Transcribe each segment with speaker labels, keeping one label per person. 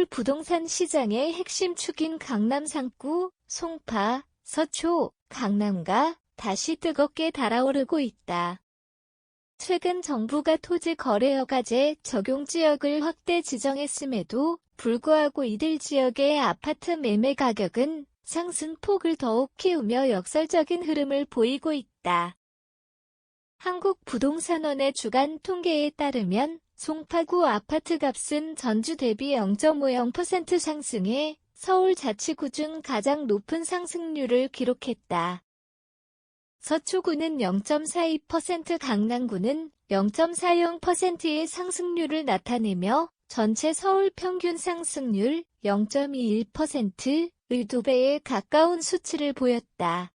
Speaker 1: 서울 부동산 시장의 핵심 축인 강남 상구, 송파, 서초, 강남가 다시 뜨겁게 달아오르고 있다. 최근 정부가 토지 거래 허가제 적용 지역을 확대 지정했음에도 불구하고 이들 지역의 아파트 매매 가격은 상승폭을 더욱 키우며 역설적인 흐름을 보이고 있다. 한국부동산원의 주간 통계에 따르면 송파구 아파트 값은 전주 대비 0.50% 상승해 서울 자치구 중 가장 높은 상승률을 기록했다. 서초구는 0.42%, 강남구는 0.40%의 상승률을 나타내며 전체 서울 평균 상승률 0.21%의 2배에 가까운 수치를 보였다.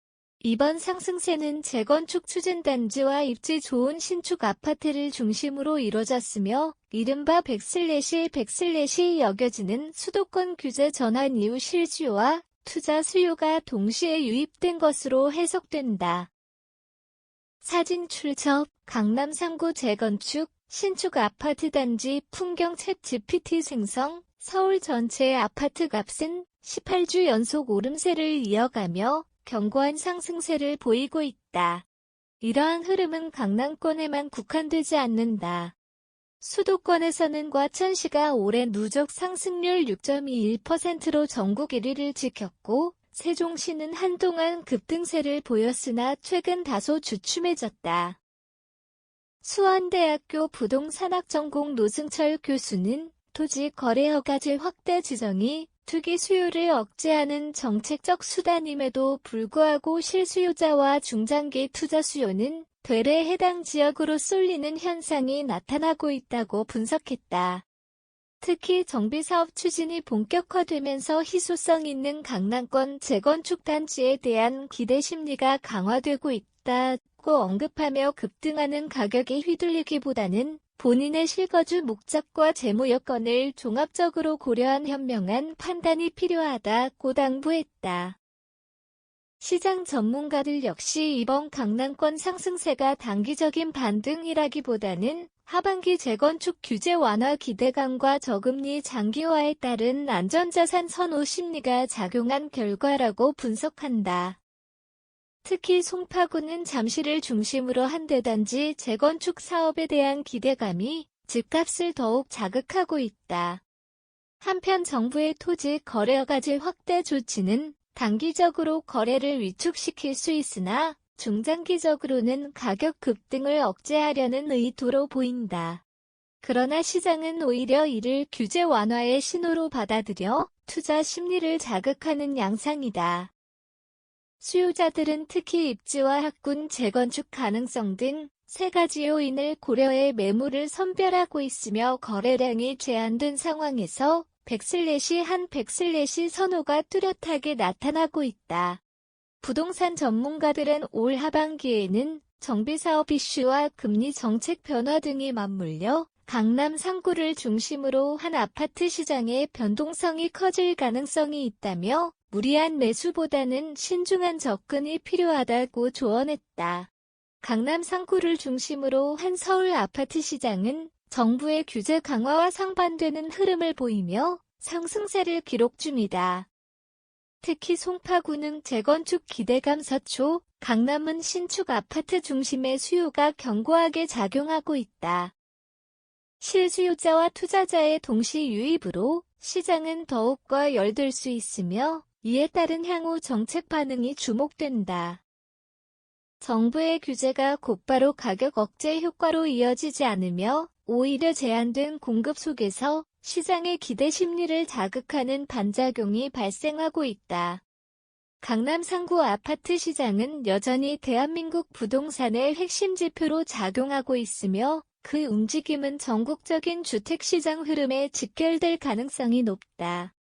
Speaker 1: 이번 상승세는 재건축 추진단지와 입지 좋은 신축 아파트를 중심으로 이뤄졌으며 이른바 백슬래시 여겨지는 수도권 규제 전환 이후 실수요와 투자 수요가 동시에 유입된 것으로 해석된다. 사진 출처 강남 상구 재건축, 신축 아파트 단지 풍경 챗 GPT 생성 서울 전체 아파트 값은 18주 연속 오름세를 이어가며 견고한 상승세를 보이고 있다. 이러한 흐름은 강남권에만 국한되지 않는다. 수도권에서는 과천시가 올해 누적 상승률 6.21%로 전국 1위를 지켰고 세종시는 한동안 급등세를 보였으나 최근 다소 주춤해졌다. 수원대학교 부동산학 전공 노승철 교수는 토지 거래 허가제 확대 지정이 투기 수요를 억제하는 정책적 수단임에도 불구하고 실수요자와 중장기 투자 수요는 되레 해당 지역으로 쏠리는 현상이 나타나고 있다고 분석했다. 특히 정비사업 추진이 본격화되면서 희소성 있는 강남권 재건축 단지에 대한 기대 심리가 강화되고 있다고 언급하며 급등하는 가격에 휘둘리기보다는 본인의 실거주 목적과 재무 여건을 종합적으로 고려한 현명한 판단이 필요하다고 당부했다. 시장 전문가들 역시 이번 강남권 상승세가 단기적인 반등이라기보다는 하반기 재건축 규제 완화 기대감과 저금리 장기화에 따른 안전자산 선호 심리가 작용한 결과라고 분석한다. 특히 송파구는 잠실을 중심으로 한 대단지 재건축 사업에 대한 기대감이 집값을 더욱 자극하고 있다. 한편 정부의 토지 거래 허가제 확대 조치는 단기적으로 거래를 위축시킬 수 있으나 중장기적으로는 가격 급등을 억제하려는 의도로 보인다. 그러나 시장은 오히려 이를 규제 완화의 신호로 받아들여 투자 심리를 자극하는 양상이다. 수요자들은 특히 입지와 학군 재건축 가능성 등 세 가지 요인을 고려해 매물을 선별하고 있으며 거래량이 제한된 상황에서 백슬래시 선호가 뚜렷하게 나타나고 있다. 부동산 전문가들은 올 하반기에는 정비사업 이슈와 금리 정책 변화 등이 맞물려 강남 상구를 중심으로 한 아파트 시장의 변동성이 커질 가능성이 있다며 무리한 매수보다는 신중한 접근이 필요하다고 조언했다. 강남 상구를 중심으로 한 서울 아파트 시장은 정부의 규제 강화와 상반되는 흐름을 보이며 상승세를 기록 중이다. 특히 송파구는 재건축 기대감 서초, 강남은 신축 아파트 중심의 수요가 견고하게 작용하고 있다. 실수요자와 투자자의 동시 유입으로 시장은 더욱더 열될 수 있으며 이에 따른 향후 정책 반응이 주목된다. 정부의 규제가 곧바로 가격 억제 효과로 이어지지 않으며 오히려 제한된 공급 속에서 시장의 기대 심리를 자극하는 반작용이 발생하고 있다. 강남 상구 아파트 시장은 여전히 대한민국 부동산의 핵심 지표로 작용하고 있으며 그 움직임은 전국적인 주택시장 흐름에 직결될 가능성이 높다.